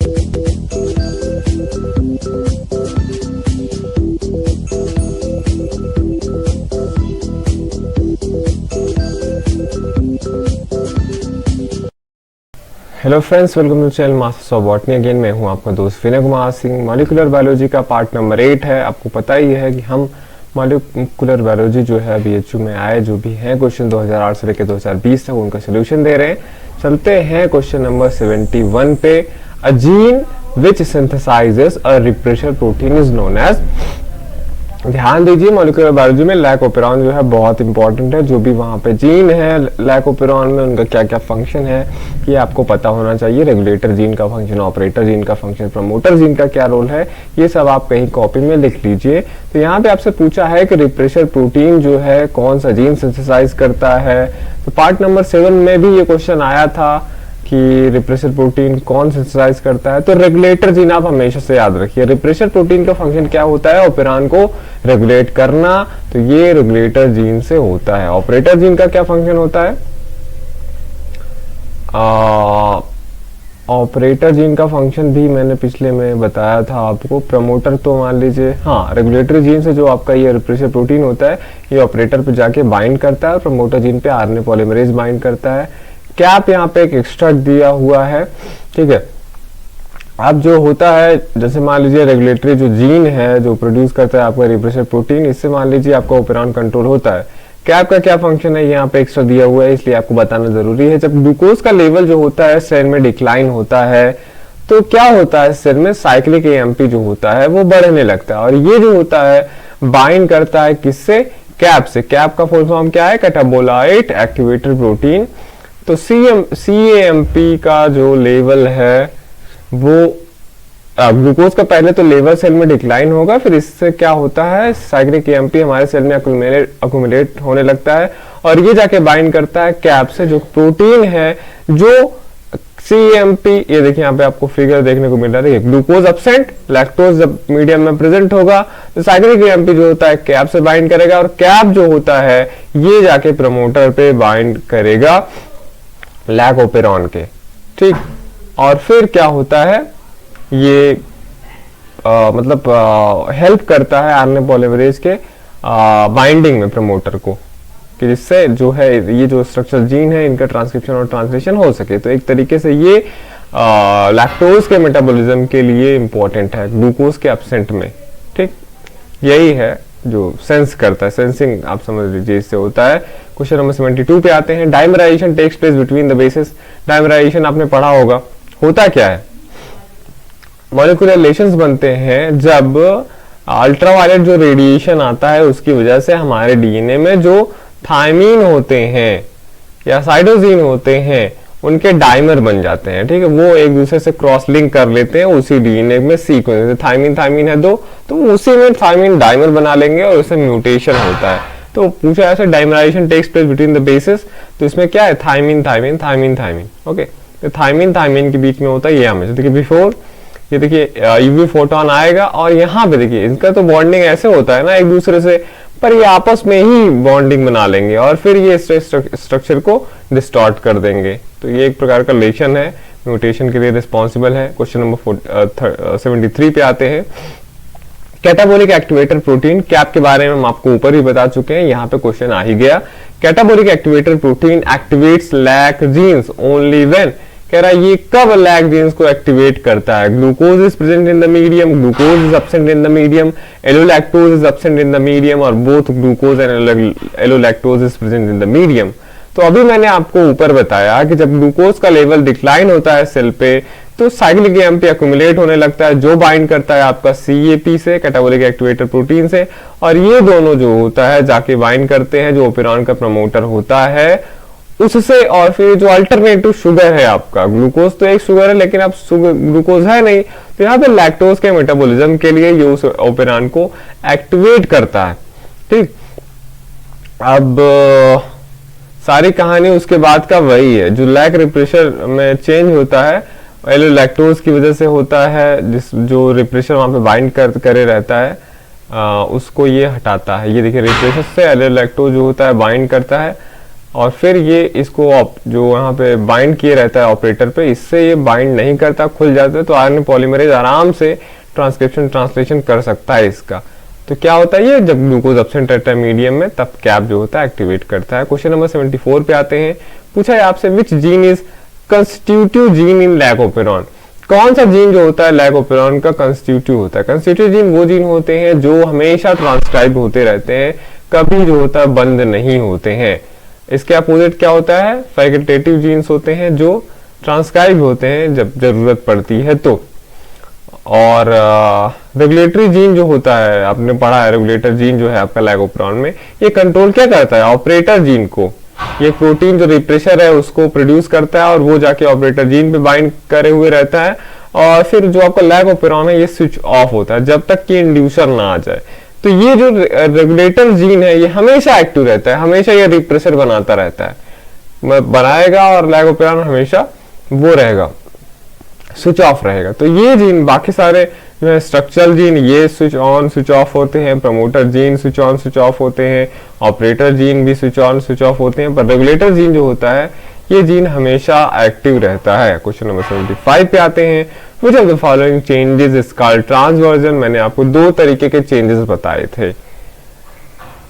Hello friends, welcome to channel masters of botany. Again मैं हूं आपका दोस्त विनय कुमार सिंह। मॉलिक्यूलर बायोलॉजी का पार्ट नंबर 8 है। आपको पता ही है कि हम मॉलिक्यूलर बायोलॉजी जो है बीएचयू में आए जो भी हैं क्वेश्चन 2008 से लेकर 2020 तक उनका सोल्यूशन दे रहे हैं। चलते हैं क्वेश्चन नंबर 71 पे। A gene which synthesizes a repressor protein is known as. ध्यान दीजिए, मॉलिक्यूलर बायोलॉजी में लैकोपेरॉन जो है बहुत इंपॉर्टेंट है। जो भी वहां पे जीन है लैकोपेरॉन में उनका क्या क्या फंक्शन है ये आपको पता होना चाहिए। रेगुलेटर जीन का फंक्शन, ऑपरेटर जीन का फंक्शन, प्रमोटर जीन का क्या रोल है, ये सब आप कहीं कॉपी में लिख लीजिए। तो यहाँ पे आपसे पूछा है कि रिप्रेशर प्रोटीन जो है कौन सा जीन सिंथेसाइज करता है। तो पार्ट नंबर 7 में भी ये क्वेश्चन आया था कि रिप्रेशर प्रोटीन कौन सिंथेसाइज करता है। तो रेगुलेटर जीन आप हमेशा से याद रखिए। रिप्रेशर प्रोटीन का फंक्शन क्या होता है? ऑपरेरॉन को रेगुलेट करना। तो ये रेगुलेटर जीन से होता है। ऑपरेटर जीन का क्या फंक्शन होता है? ऑपरेटर जीन का फंक्शन भी मैंने पिछले में बताया था आपको। प्रमोटर तो मान लीजिए, हाँ, रेगुलेटरी जीन से जो आपका ये रिप्रेशर प्रोटीन होता है ये ऑपरेटर पे जाके बाइंड करता है। प्रमोटर जीन पे आरएनए पॉलीमरेज बाइंड करता है। कैप यहाँ पे एक एक्स्ट्रा दिया हुआ है, ठीक है। अब जो होता है, जैसे मान लीजिए रेगुलेटरी जो जीन है जो प्रोड्यूस करता है आपका रिप्रेशर प्रोटीन, इससे मान लीजिए आपका ऑपरेरॉन कंट्रोल होता है। कैप का क्या फंक्शन है यहाँ पे एक्स्ट्रा दिया हुआ है, इसलिए आपको बताना जरूरी है। जब ग्लूकोज का लेवल जो होता है सेल में डिक्लाइन होता है तो क्या होता है, सेल में साइक्लिक एएमपी जो होता है वो बढ़ने लगता है। और ये जो होता है बाइंड करता है किससे? कैप से। कैप का फुल फॉर्म क्या है? कैटाबोलाइट एक्टिवेटर प्रोटीन। तो CAMP का जो लेवल है वो ग्लूकोज का पहले तो लेवल सेल में डिक्लाइन होगा, फिर इससे क्या होता है साइक्लिक AMP हमारे सेल में अक्यूमुलेट होने लगता है और ये जाके बाइंड करता है कैप से जो प्रोटीन है जो CAMP। ये देखिए यहाँ पे आपको फिगर देखने को मिल रहा है, ग्लूकोज एब्सेंट, लैक्टोज जब मीडियम में प्रेजेंट होगा तो साइक्लिक AMP जो होता है कैप से बाइंड करेगा और कैप जो होता है ये जाके प्रमोटर पे बाइंड करेगा लैकोपेरॉन के, ठीक। और फिर क्या होता है, ये हेल्प करता है आरएनए पॉलीमरेज के बाइंडिंग में प्रमोटर को, कि जिससे जो है ये जो स्ट्रक्चर जीन है इनका ट्रांसक्रिप्शन और ट्रांसलेशन हो सके। तो एक तरीके से ये लैक्टोज के मेटाबॉलिज्म के लिए इंपॉर्टेंट है ग्लूकोज के एब्सेंट में, ठीक। यही है जो सेंस करता है, सेंसिंग आप समझ लीजिए इससे होता है। क्वेश्चन नंबर 72 पे आते हैं। Dimerization takes place between the bases. Dimerization आपने पढ़ा होगा, होता क्या है? मॉलिक्यूलर रिलेशंस बनते हैं जब अल्ट्रावायलेट जो रेडिएशन आता है उसकी वजह से हमारे डीएनए में जो थायमीन होते हैं या साइटोसिन होते हैं उनके डाइमर बन जाते हैं, ठीक है। वो एक दूसरे से क्रॉस लिंक कर लेते हैं उसी डीएनए में सीक्वेंस। थायमीन है दो, तो उसी में थायमीन डाइमर बना लेंगे और उससे म्यूटेशन होता है। तो पूछा ऐसे dimerization takes place between the bases. तो इसमें क्या है? Thymine, okay. तो थायमीन के बीच में होता है ये हमेशा। देखिए बिफोर, ये देखिए यूवी फोटोन आएगा और यहाँ पे देखिए इनका तो बॉन्डिंग ऐसे होता है ना एक दूसरे से, पर ये आपस में ही बॉन्डिंग बना लेंगे और फिर ये स्ट्रक्चर को डिस्टॉर्ट कर देंगे। तो ये एक प्रकार का रिलेशन है, म्यूटेशन के लिए रिस्पॉन्सिबल है। क्वेश्चन नंबर 73 पे आते हैं। कैटाबोलिक एक्टिवेटर प्रोटीन, कैप के बारे में हम आपको ऊपर ही बता चुके हैं, यहाँ पे क्वेश्चन आ ही गया। Catabolic activator protein activates lac genes only when. कह रहा है ये कब लैक जीन्स को एक्टिवेट करता है? Glucose is present in the medium, glucose is absent in the medium, allolactose is absent in the medium और both glucose and allolactose is present in the medium. तो अभी मैंने आपको ऊपर बताया कि जब ग्लूकोज का लेवल डिक्लाइन होता है सेल पे तो साइक्लिक AMP एक्यूमुलेट होने लगता है जो बाइंड करता है आपका CAP से, कैटाबोलिक एक्टिवेटर प्रोटीन से, और ये दोनों जो होता है जाके बाइंड करते हैं जो ऑपरेरॉन का प्रमोटर होता है उससे। और फिर जो अल्टरनेटिव शुगर है आपका, ग्लूकोज तो एक शुगर है लेकिन अब ग्लूकोज है नहीं, तो यहाँ पे लैक्टोज के मेटाबॉलिज्म के लिए ये उस ऑपरेरॉन को एक्टिवेट करता है, ठीक। अब सारी कहानी उसके बाद का वही है। जो लैक रिप्रेशर में चेंज होता है एलोलैक्टोज की वजह से होता है, जिस जो रिप्रेशर वहां पे बाइंड करे रहता है उसको ये हटाता है। ये देखिए रिप्रेशर से एलोलैक्टोज जो होता है बाइंड करता है और फिर ये इसको जो यहाँ पे बाइंड किए रहता है ऑपरेटर पे, इससे ये बाइंड नहीं करता, खुल जाता है, तो आरएनए पॉलीमरेज आराम से ट्रांसक्रिप्शन ट्रांसलेशन कर सकता है इसका। तो क्या होता है ये, जब ग्लूकोज एब्सेंट रहता है मीडियम में, तब कैप जो होता है एक्टिवेट करता है। क्वेश्चन नंबर 74 पे आते हैं। पूछा है आपसे, which gene is constitutive gene in lac operon? कौन सा जीन जो होता है लैकोपेरॉन का कंस्टिट्यूटिव होता है? कंस्टिट्यूटिव जीन वो जीन होते हैं जो हमेशा ट्रांसक्राइब होते रहते हैं, कभी जो होता है बंद नहीं होते हैं। इसके अपोजिट क्या होता है, फैकल्टेटिव जीन्स होते हैं जो ट्रांसक्राइब होते हैं जब जरूरत पड़ती है तो। और रेगुलेटरी जीन जो होता है, आपने पढ़ा है रेगुलेटर जीन जो है आपका लैकोपेरॉन में, ये कंट्रोल क्या करता है, ऑपरेटर जीन को। ये प्रोटीन जो रिप्रेशर है उसको प्रोड्यूस करता है और वो जाके ऑपरेटर जीन पे बाइंड करे हुए रहता है, और फिर जो आपका लैकोपेरॉन है ये स्विच ऑफ होता है जब तक कि इंड्यूसर ना आ जाए। तो ये जो रेगुलेटर जीन है ये हमेशा एक्टिव रहता है, हमेशा ये रिप्रेशर बनाता रहता है, बनाएगा, और लैकोपेरॉन हमेशा वो रहेगा, स्विच ऑफ रहेगा। तो ये जीन, बाकी सारे जो है स्ट्रक्चरल जीन, ये स्विच ऑन स्विच ऑफ होते हैं, promoter gene switch on switch off होते हैं, ऑपरेटर जीन भी स्विच ऑन स्विच ऑफ होते हैं, पर रेगुलेटर जीन जो होता है ये जीन हमेशा एक्टिव रहता है। क्वेश्चन नंबर 75 पे आते हैं। विच of the following changes is called transversion? मैंने आपको दो तरीके के चेंजेस बताए थे,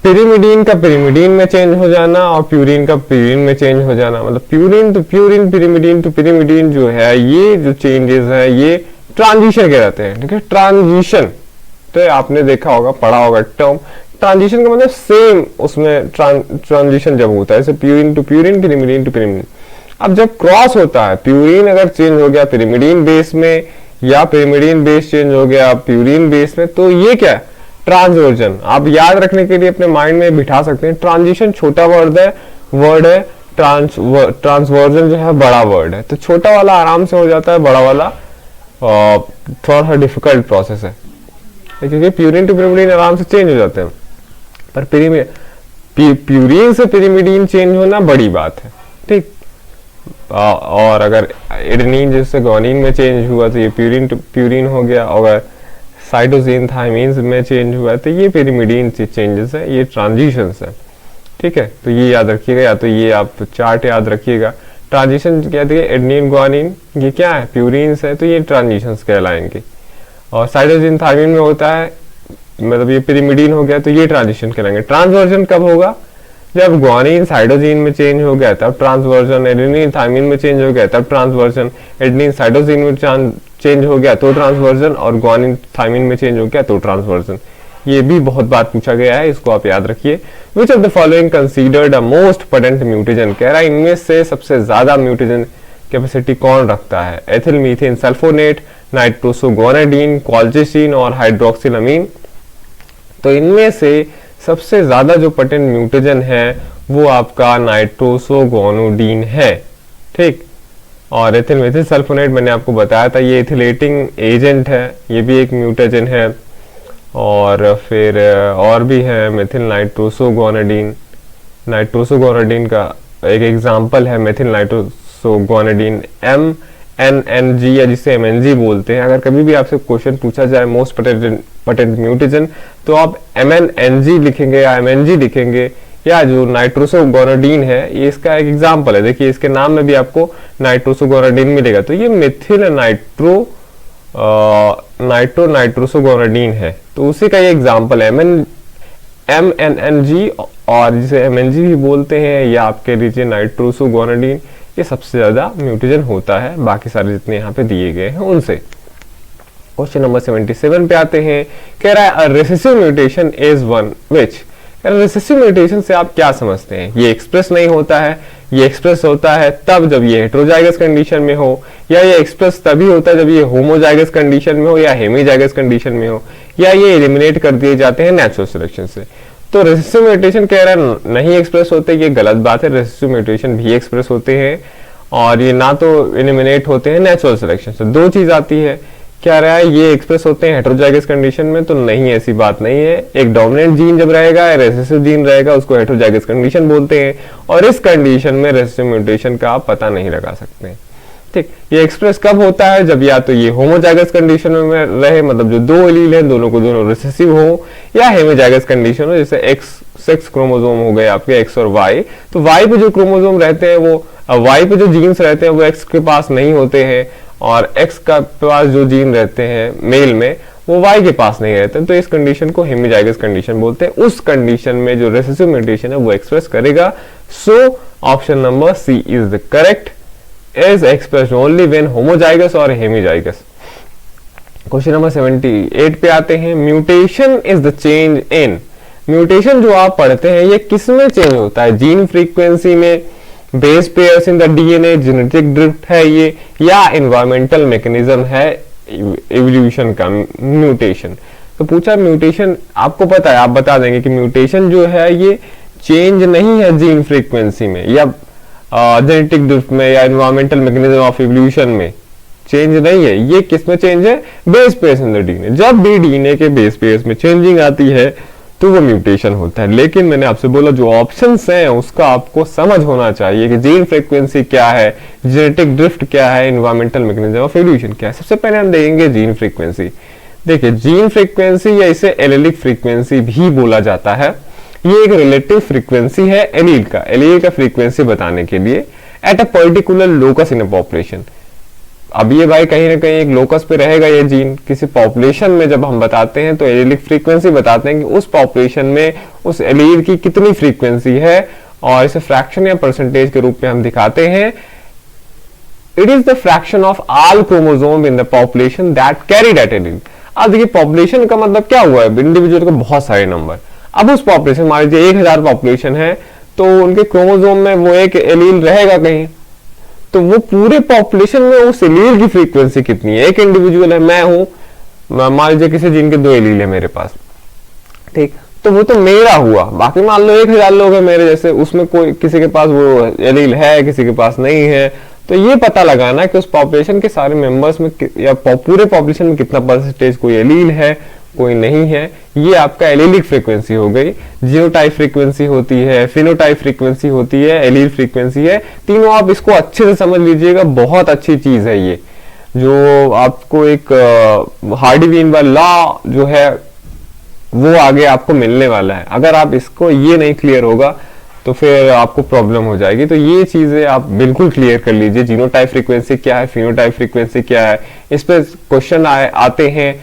पिरिमिडीन का पिरिमिडीन में चेंज हो जाना और प्यूरिन का प्यूरिन में चेंज हो जाना। मतलब प्यूरिन तो प्यूरिन, पिरिमिडीन तो पिरिमिडीन जो है, ये जो चेंजेस है ये ट्रांजिशन कहलाते हैं। ठीक है, ट्रांजिशन तो आपने देखा होगा, पढ़ा होगा टर्म। ट्रांजिशन का मतलब सेम उसमें ट्रांजिशन जब होता है, जैसे purine to purine, pyrimidine to pyrimidine. अब जब क्रॉस होता है, प्यूरिन अगर चेंज हो गया पिरिमिडीन बेस में, या पिरिमिडीन बेस चेंज हो गया प्यूरिन बेस में, तो ये क्या है, ट्रांसवर्जन। आप याद रखने के लिए अपने माइंड में बिठा सकते हैं, ट्रांजिशन छोटा वर्ड है, ट्रांसवर्जन जो है बड़ा वर्ड है। तो छोटा वाला आराम से हो जाता है, बड़ा वाला थोड़ा सा डिफिकल्ट प्रोसेस है, क्योंकि प्यूरिन टू पिरिमिडीन आराम से चेंज हो जाते हैं, पर प्यूरिन से पिरिमिडीन चेंज होना बड़ी बात है। ठीक, और अगर एडेनिन जैसे गुआनिन में चेंज हुआ तो ये प्यूरिन टू प्यूरिन हो गया, अगर साइटोसिन थायमीन में चेंज हुआ तो ये पिरिमिडीन चेंजेस है, ये ट्रांजिशंस है। ठीक है, तो ये याद रखिएगा, या तो ये आप चार्ट याद रखिएगा। ट्रांजिशन क्या है, एडेनिन गुआनिन ये क्या है, प्यूरिन्स है, तो ये ट्रांजिशंस कहलाएंगे। और साइटोसिन थायमीन में होता है, मतलब ये पिरिमिडीन हो गया, तो ये ट्रांजिशन कहलाएंगे। ट्रांसवर्जन कब होगा, जब गुआनिन साइटोसिन में चेंज हो गया तब ट्रांसवर्जन, एडेनिन थायमीन में चेंज हो गया तब ट्रांसवर्जन, एडेनिन साइटोसिन में चेंज हो गया तो ट्रांसवर्जन, और गुआनिन थायमीन में चेंज हो गया तो ट्रांसवर्जन। ये भी बहुत बार पूछा गया है, इसको आप याद रखिए। Which of the following considered a most potent mutagen? कह रहा है इनमें से सबसे ज्यादा म्यूटेजन कैपेसिटी कौन रखता है? एथिल मीथेन सल्फोनेट, नाइट्रोसोगोनाडीन, कॉल्चिसिन और हाइड्रोक्सिलामीन। तो इनमें से सबसे ज्यादा जो पोटेंट म्यूटेजन है वो आपका नाइट्रोसोगोनाडीन है। ठीक, और एथिल मेथिल सल्फोनेट मैंने आपको बताया था, ये एथिलेटिंग एजेंट है, ये भी एक म्यूटेजन है। और फिर और भी है मेथिल नाइट्रोसोगोनाडीन, नाइट्रोसोगोनाडीन का एक एग्जांपल है मेथिल नाइट्रोसोगोनाडीन, MNNG या जिसे MNG बोलते हैं। अगर कभी भी आपसे क्वेश्चन पूछा जाए मोस्ट पोटेंट म्यूटेजन, तो आप MNNG लिखेंगे या MNG लिखेंगे, या जो नाइट्रोसोगोनाडीन है ये इसका एक एग्जांपल है। देखिए इसके नाम में भी आपको नाइट्रोसोगोनाडीन मिलेगा, तो ये मिथिल नाइट्रोसोगोनाडीन है, तो उसी का ये एग्जांपल है MNNG, और जिसे MNG भी बोलते हैं, या आपके लीजिए नाइट्रोसोगोनाडीन, ये सबसे ज्यादा म्यूटेजन होता है बाकी सारे जितने यहाँ पे दिए गए हैं उनसे। क्वेश्चन नंबर 77 पे आते हैं। कह रहा है recessive mutation is one which. Recessive mutation से आप क्या समझते हैं? ये एक्सप्रेस नहीं होता है, ये एक्सप्रेस होता है तब जब ये हेटेरोजाइगस कंडीशन में हो, या ये एक्सप्रेस तभी होता है जब ये होमोजाइगस कंडीशन में हो या हेमीजाइगस कंडीशन में हो, या ये एलिमिनेट कर दिए जाते हैं नेचुरल सिलेक्शन से। तो रेसेसिव म्यूटेशन कह रहा है नहीं एक्सप्रेस होते, ये गलत बात है। रेसेसिव म्यूटेशन भी एक्सप्रेस होते हैं, और ये ना तो एलिमिनेट होते हैं नेचुरल सिलेक्शन से। दो चीज आती है, क्या रहा है ये एक्सप्रेस होते हैं हेटेरोजाइगस कंडीशन में, तो नहीं, ऐसी बात नहीं है। एक डोमिनेंट जीन जब रहेगा, रेसेसिव जीन रहेगा, उसको हेटेरोजाइगस कंडीशन बोलते हैं, और इस कंडीशन में रेसेसिव म्यूटेशन का आप पता नहीं लगा सकते। ठीक, ये एक्सप्रेस कब होता है, जब या तो ये होमोजाइगस कंडीशन में रहे, मतलब जो दो एलील हैं दोनों को दोनों रिसेसिव हो, या हेमोजाइगस कंडीशन हो, जैसे एक्स सेक्स क्रोमोसोम हो गए आपके एक्स और वाई। तो वाई पे जो क्रोमोसोम रहते हैं वो वाई पे जो जीन्स रहते हैं वो एक्स के पास नहीं होते हैं, और एक्स का पास जो जीन रहते हैं मेल में वो वाई के पास नहीं रहते, तो इस कंडीशन को हेमिजाइगस कंडीशन बोलते हैं। उस कंडीशन में जो रेसेसिव म्यूटेशन है वो एक्सप्रेस करेगा। So option number C is the correct, is expressed only when homozygous or hemizygous। Question number 78 पे आते हैं। Mutation is the change in, mutation जो आप पढ़ते हैं ये किस में चेंज होता है, जीन फ्रीक्वेंसी में, base pairs in the DNA, genetic drift है ये, या एनवायरमेंटल मैकेनिज्म है एवोल्यूशन का म्यूटेशन। तो पूछा म्यूटेशन, आपको पता है, आप बता देंगे कि म्यूटेशन जो है ये चेंज नहीं है जीन फ्रीक्वेंसी में या जेनेटिक ड्रिफ्ट में या एनवायरमेंटल मैकेनिज्म ऑफ इवोल्यूशन में चेंज नहीं है, ये किस में चेंज है, base pairs in the DNA. जब भी डीएनए के बेस पेयर्स में चेंजिंग आती है तो वो म्यूटेशन होता है। लेकिन मैंने आपसे बोला जो ऑप्शंस हैं उसका आपको समझ होना चाहिए कि जीन फ्रीक्वेंसी क्या है, जेनेटिक ड्रिफ्ट क्या है, एनवायरमेंटल मैकेनिज्म ऑफ इवोल्यूशन क्या है। सबसे पहले हम देखेंगे जीन फ्रीक्वेंसी। देखिए जीन फ्रीक्वेंसी या इसे एलेलिक फ्रीक्वेंसी भी बोला जाता है, ये एक रिलेटिव फ्रीक्वेंसी है एलील का फ्रीक्वेंसी बताने के लिए at a particular locus in a population. अब ये भाई कहीं ना कहीं एक लोकस पे रहेगा ये जीन, किसी पॉपुलेशन में जब हम बताते हैं तो एलीलिक फ्रीक्वेंसी बताते हैं कि उस पॉपुलेशन में उस एलील की कितनी फ्रीक्वेंसी है, और इसे फ्रैक्शन या परसेंटेज के रूप में हम दिखाते हैं। It is the fraction of all chromosome in the population that carry that allele. अब देखिए पॉपुलेशन का मतलब क्या हुआ है, इंडिविजुअल को बहुत सारे नंबर। अब उस पॉपुलेशन, मान लीजिए 1000 पॉपुलेशन है, तो उनके क्रोमोसोम में वो एक एलील रहेगा कहीं, तो वो पूरे पॉपुलेशन में उस एलील की फ्रीक्वेंसी कितनी है। एक इंडिविजुअल है, मैं हूं, मान लीजिए किसी जीन के 2 एलील है मेरे पास, ठीक, तो वो तो मेरा हुआ। बाकी मान लो 1000 लोग हैं मेरे जैसे, उसमें कोई किसी के पास वो एलील है, किसी के पास नहीं है। तो ये पता लगाना कि उस पॉपुलेशन के सारे मेंबर्स में या पूरे पॉपुलेशन में कितना परसेंटेज कोई एलील है, कोई नहीं है, ये आपका एलीलिक फ्रीक्वेंसी हो गई। जीनोटाइप फ्रीक्वेंसी होती है, फिनोटाइप फ्रीक्वेंसी होती है, एलील फ्रीक्वेंसी है। तीनों आप इसको अच्छे से समझ लीजिएगा, बहुत अच्छी चीज है ये, जो आपको एक हार्डी-वीनबर्ग लॉ जो है वो आगे आपको मिलने वाला है। अगर आप इसको ये नहीं क्लियर होगा तो फिर आपको प्रॉब्लम हो जाएगी। तो ये चीजें आप बिल्कुल क्लियर कर लीजिए, जीनोटाइप फ्रीक्वेंसी क्या है, फिनोटाइप फ्रीक्वेंसी क्या है। इस पे क्वेश्चन आते हैं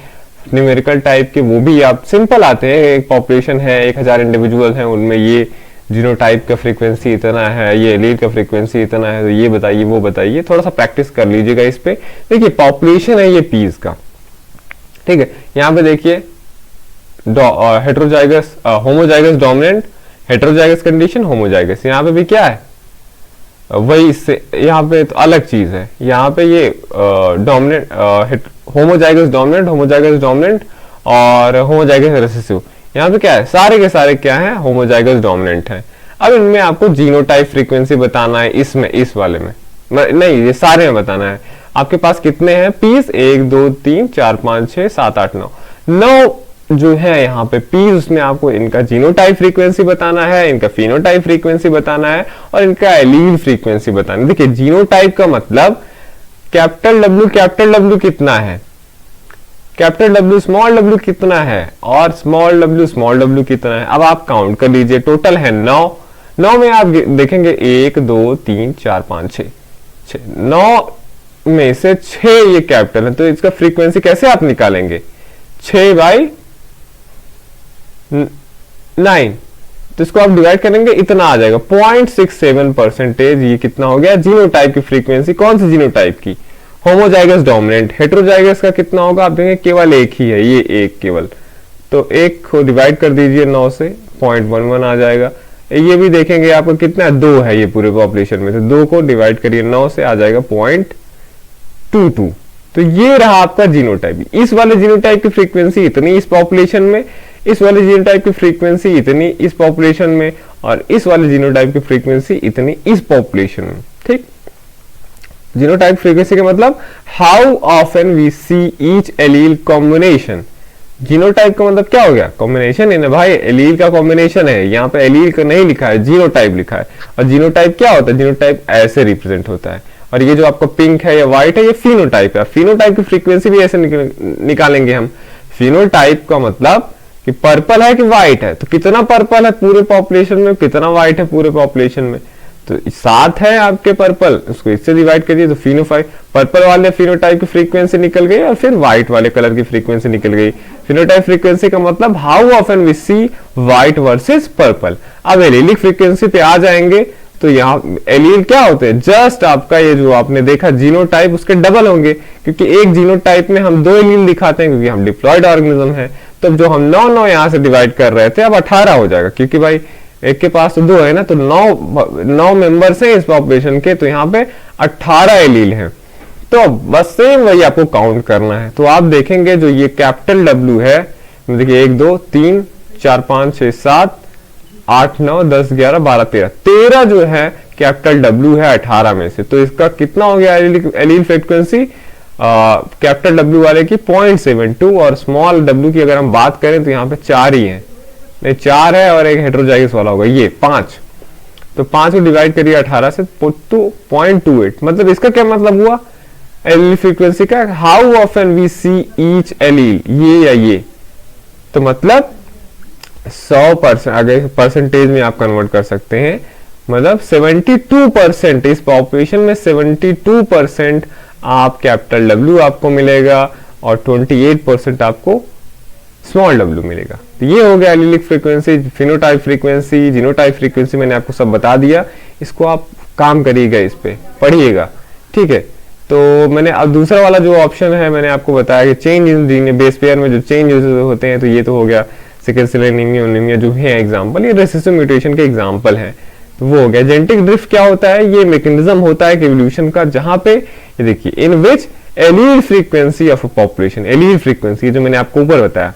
न्यूमेरिकल टाइप के, वो भी आप सिंपल आते हैं। एक पॉपुलेशन है, 1000 इंडिविजुअल हैं, उनमें ये जीनोटाइप का फ्रीक्वेंसी इतना है, ये एलील का फ्रीक्वेंसी इतना है, तो ये बताइए वो बताइए। थोड़ा सा प्रैक्टिस कर लीजिएगा इस पे। देखिए पॉपुलेशन है ये पीस का, ठीक है। यहाँ पे देखिए heterozygous, homozygous dominant, heterozygous condition, homozygous. यहाँ पे भी क्या है, वही इससे यहाँ पे तो अलग चीज है। यहाँ पे ये dominant, homozygous dominant, homozygous dominant और होमोजाइगस रिसेसिव। यहाँ पे क्या है, सारे के सारे क्या है, होमोजाइगस डोमिनेंट है। अब इनमें आपको जीनोटाइप फ्रीक्वेंसी बताना है, इसमें इस वाले में नहीं, ये सारे में बताना है। आपके पास कितने हैं पीस, 1 2 3 4 5 6 7 8 9 जो है यहाँ पे पीस, उसमें आपको इनका जीनोटाइप फ्रीक्वेंसी बताना है, इनका फिनोटाइप फ्रीक्वेंसी बताना है और इनका एलील फ्रीक्वेंसी बताना है। देखिए जीनोटाइप का मतलब कैपिटल डब्ल्यू कितना है, कैपिटल डब्ल्यू कितना है और स्मॉल डब्ल्यू कितना है। अब आप काउंट कर लीजिए, टोटल है 9 में आप देखेंगे 1 2 3 4 5 6 9 में से 6 ये कैपिटल है, तो इसका फ्रीक्वेंसी कैसे आप निकालेंगे, 6/9, तो इसको आप डिवाइड करेंगे, इतना आ जाएगा 0.67%। ये कितना हो गया, जीनोटाइप की फ्रीक्वेंसी। कौन सी जीनोटाइप की, होमोजाइगस डोमिनेंट। हेटेरोजाइगस का कितना होगा, आप देखेंगे केवल एक ही है, ये एक केवल, तो एक को डिवाइड कर दीजिए 9 से, 0.11 आ जाएगा। ये भी देखेंगे आपको कितना, 2 है ये पूरे पॉपुलेशन में, तो 2 को डिवाइड करिए 9 से, आ जाएगा 0.22। तो ये रहा आपका जीनोटाइप। इस वाले जीनोटाइप की फ्रीक्वेंसी इतनी इस पॉपुलेशन में, इस वाले जीनोटाइप की फ्रीक्वेंसी इतनी इस पॉपुलेशन में, और इस वाले जीनोटाइप की फ्रीक्वेंसी इतनी इस पॉपुलेशन में, ठीक। जीनोटाइप फ्रीक्वेंसी का मतलब how often we see each allele combination. Genotype का मतलब क्या हो गया, कॉम्बिनेशन है ना भाई, एलील का कॉम्बिनेशन है। यहाँ पे एलील का नहीं लिखा है, जीनोटाइप लिखा है। और जीनोटाइप क्या होता है, जीनोटाइप ऐसे रिप्रेजेंट होता है। और ये जो आपका पिंक है या व्हाइट है ये फिनोटाइप है। फिनोटाइप की फ्रीक्वेंसी भी ऐसे निकालेंगे हम। फिनोटाइप का मतलब कि पर्पल है कि व्हाइट है, तो कितना पर्पल है पूरे पॉपुलेशन में, कितना व्हाइट है पूरे पॉपुलेशन में, तो 7 है आपके पर्पल, उसको इससे डिवाइड करिए तो फिनोटाइप, पर्पल वाले फिनोटाइप की फ्रीक्वेंसी निकल गई और फिर व्हाइट वाले कलर की फ्रीक्वेंसी निकल गई। फिनोटाइप फ्रीक्वेंसी का मतलब how often we see white versus purple. अब एलीलिक फ्रीक्वेंसी पे आ जाएंगे तो यहाँ एलील क्या होते हैं, जस्ट आपका ये जो आपने देखा जीनोटाइप उसके डबल होंगे, क्योंकि एक जीनोटाइप में हम 2 एलील दिखाते हैं क्योंकि हम डिप्लॉयड ऑर्गेनिज्म है। तो जो हम 9 यहाँ से डिवाइड कर रहे थे अब 18 हो जाएगा, क्योंकि भाई एक के पास तो 2 है ना, तो 9 मेंबर्स हैं इस पॉपुलेशन के, तो यहाँ पे 18 एलील हैं। तो बस सेम वही आपको काउंट करना है। तो आप देखेंगे जो ये कैपिटल डब्ल्यू है, देखिए 1 2 3 4 5 6 7 8 9 10 11 12 13 जो है कैपिटल डब्ल्यू है 18 में से। तो इसका कितना हो गया एलील फ्रीक्वेंसी कैपिटल डब्ल्यू वाले की 0.72, और स्मॉल डब्ल्यू की अगर हम बात करें तो यहाँ पे 4 ही है, नहीं 4 है और एक हेटेरोजाइगस वाला होगा ये 5। तो 5 को डिवाइड करिए 18 से तो 0.28, मतलब इसका क्या मतलब हुआ एलील फ्रीक्वेंसी का, how often we see each allele, ये या ये, तो मतलब 100% अगर परसेंटेज में आप कन्वर्ट कर सकते हैं, मतलब 72% इस पॉपुलेशन में 72% आप कैपिटल डब्ल्यू आपको मिलेगा और 28% आपको स्मॉल डब्ल्यू मिलेगा। तो ये हो गया allelic frequency, phenotype frequency, genotype frequency, मैंने आपको सब बता दिया। इसको आप काम करिएगा, इस पे पढ़िएगा, ठीक है। तो मैंने अब दूसरा वाला जो ऑप्शन है मैंने आपको बताया कि चेंज इन बेस पेयर में जो चेंज होते हैं, तो ये तो हो गया सिकल सेल एनीमिया जो है एग्जांपल, ये रेसेसिव म्यूटेशन के एग्जांपल हैं, तो वो हो गया। जेनेटिक ड्रिफ्ट क्या होता है, ये मैकेनिज्म होता है इवोल्यूशन का, जहां पे ये देखिए in which allele frequency of a population, allele frequency जो मैंने आपको ऊपर बताया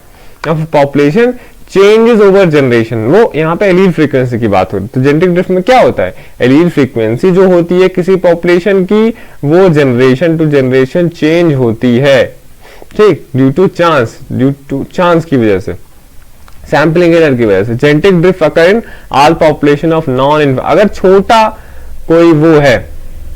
of population changes over generation, वो यहाँ पे एलील फ्रीक्वेंसी की बात हो रही है। तो जेनेटिक ड्रिफ्ट में क्या होता है, एलील फ्रीक्वेंसी जो होती है किसी पॉपुलेशन की, वो जनरेशन टू जनरेशन चेंज होती है, ठीक, ड्यू टू चांस की वजह से, सैंपलिंग एरर की वजह से। Genetic drift occur in all population of non, अगर छोटा कोई वो है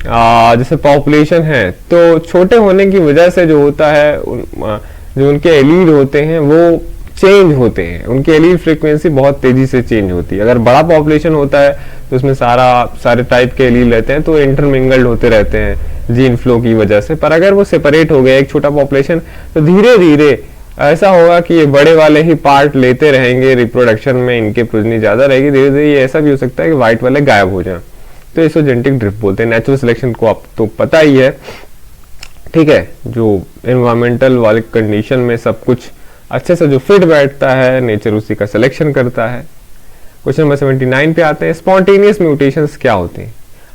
जैसे पॉपुलेशन है, तो छोटे होने की वजह से जो होता है जो उनके एलील होते हैं वो चेंज होते हैं, उनकी एलील फ्रीक्वेंसी बहुत तेजी से चेंज होती है। अगर बड़ा पॉपुलेशन होता है तो उसमें सारे टाइप के एलील रहते हैं, तो इंटरमिंगल्ड होते रहते हैं जीन फ्लो की वजह से। पर अगर वो सेपरेट हो गया एक छोटा पॉपुलेशन, तो धीरे धीरे ऐसा होगा कि ये बड़े वाले ही पार्ट लेते रहेंगे रिप्रोडक्शन में, इनके प्रोजनी ज्यादा रहेगी, धीरे धीरे ये ऐसा भी हो सकता है कि व्हाइट वाले गायब हो जाए, तो इसको जेनेटिक ड्रिफ्ट बोलते हैं। नेचुरल सिलेक्शन को आप तो पता ही है, ठीक है, जो एनवायरमेंटल वाले कंडीशन में सब कुछ अच्छे से जो फिट बैठता है, नेचर उसी का सिलेक्शन करता है। क्वेश्चन नंबर 79 पे आते हैं, स्पॉन्टेनियस म्यूटेशंस क्या होते हैं,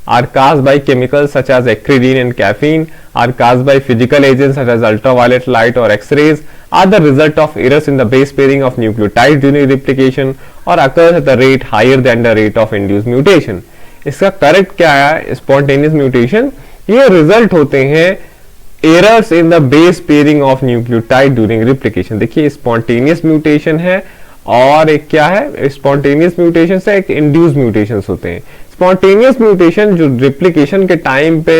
are caused by chemicals such as acridine and caffeine, are caused by physical agents such as ultraviolet light or X-rays, are the result of errors in the base pairing of nucleotides during replication, or occurs at a rate higher than the rate of induced mutation। इसका correct क्या है, spontaneous mutation ये result होते हैं errors in the base pairing of nucleotide during replication. देखिए spontaneous mutation है और एक क्या है, स्पॉन्टेनियस म्यूटेशन से एक इंड्यूस म्यूटेशंस होते हैं। स्पॉन्टेनियस म्यूटेशन जो रिप्लिकेशन के टाइम पे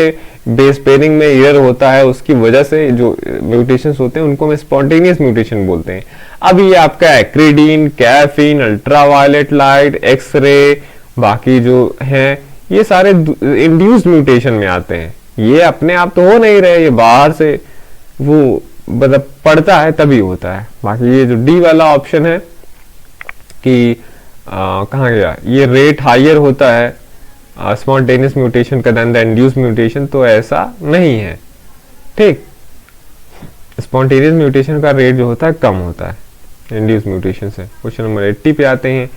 बेस पेयरिंग में एरर होता है, उसकी वजह से जो म्यूटेशंस होते हैं उनको हम स्पॉन्टेनियस म्यूटेशन बोलते हैं। अब ये आपका acridine, caffeine, ultraviolet light, X ray, बाकी जो हैं ये सारे इंड्यूस्ड म्यूटेशन में आते हैं। ये अपने आप तो हो नहीं रहे, ये बाहर से वो मतलब पड़ता है तभी होता है। बाकी ये जो डी वाला ऑप्शन है कि कहाँ गया, ये रेट हायर होता है स्पॉन्टेनियस म्यूटेशन का देन द इंड्यूस्ड म्यूटेशन, तो ऐसा नहीं है, ठीक। स्पॉन्टेनियस म्यूटेशन का रेट जो होता है कम होता है इंड्यूस्ड म्यूटेशन से। क्वेश्चन नंबर 80 पे आते हैं,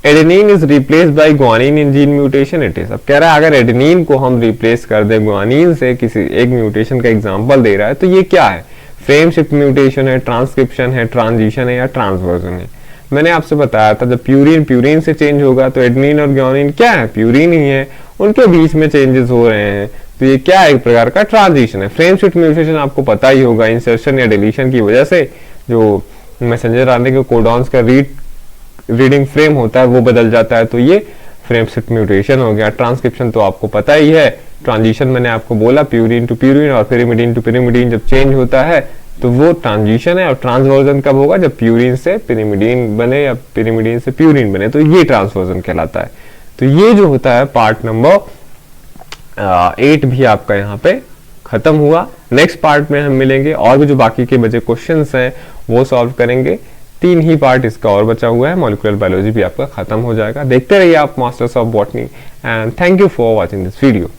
adenine is replaced by guanine in gene mutation it is. अब कह रहा है अगर एडेनिन को हम रिप्लेस कर दे ग्वानिन से, किसी एक म्यूटेशन का एग्जांपल दे रहा है, तो ये क्या है, फ्रेम शिफ्ट म्यूटेशन है, ट्रांसक्रिप्शन है, ट्रांजिशन है या ट्रांसवर्जन है। मैंने आपसे बताया था जब प्यूरिन से चेंज होगा तो एडेनिन और ग्वानिन क्या है, प्यूरिन ही है, उनके बीच में चेंजेस हो रहे हैं, तो ये क्या है, एक प्रकार का ट्रांजिशन है। फ्रेम शिफ्ट म्यूटेशन आपको पता ही होगा, इंसर्शन या डिलीशन की वजह से जो मैसेंजर आरएनए के कोडॉन्स का रीडिंग फ्रेम होता है वो बदल जाता है, तो ये फ्रेम शिफ्ट म्यूटेशन हो गया। ट्रांसक्रिप्शन तो आपको पता ही है ट्रांजिशन मैंने आपको बोला प्यूरिन टू प्यूरिन और पिरिमिडीन टू पिरिमिडीन जब चेंज होता है तो वो ट्रांजिशन है। और ट्रांसवर्जन कब होगा? जब प्यूरिन से पिरिमिडीन बने या पिरिमिडीन से प्यूरिन बने, तो ये ट्रांसवर्जन कहलाता है। तो ये जो होता है पार्ट नंबर 8 भी आपका यहाँ पे खत्म हुआ। नेक्स्ट पार्ट में हम मिलेंगे और भी जो बाकी के बचे क्वेश्चंस हैं वो सॉल्व करेंगे। 3 ही पार्ट इसका और बचा हुआ है, मॉलिक्यूलर बायोलॉजी भी आपका खत्म हो जाएगा। देखते रहिए आप masters of botany and thank you for watching this video.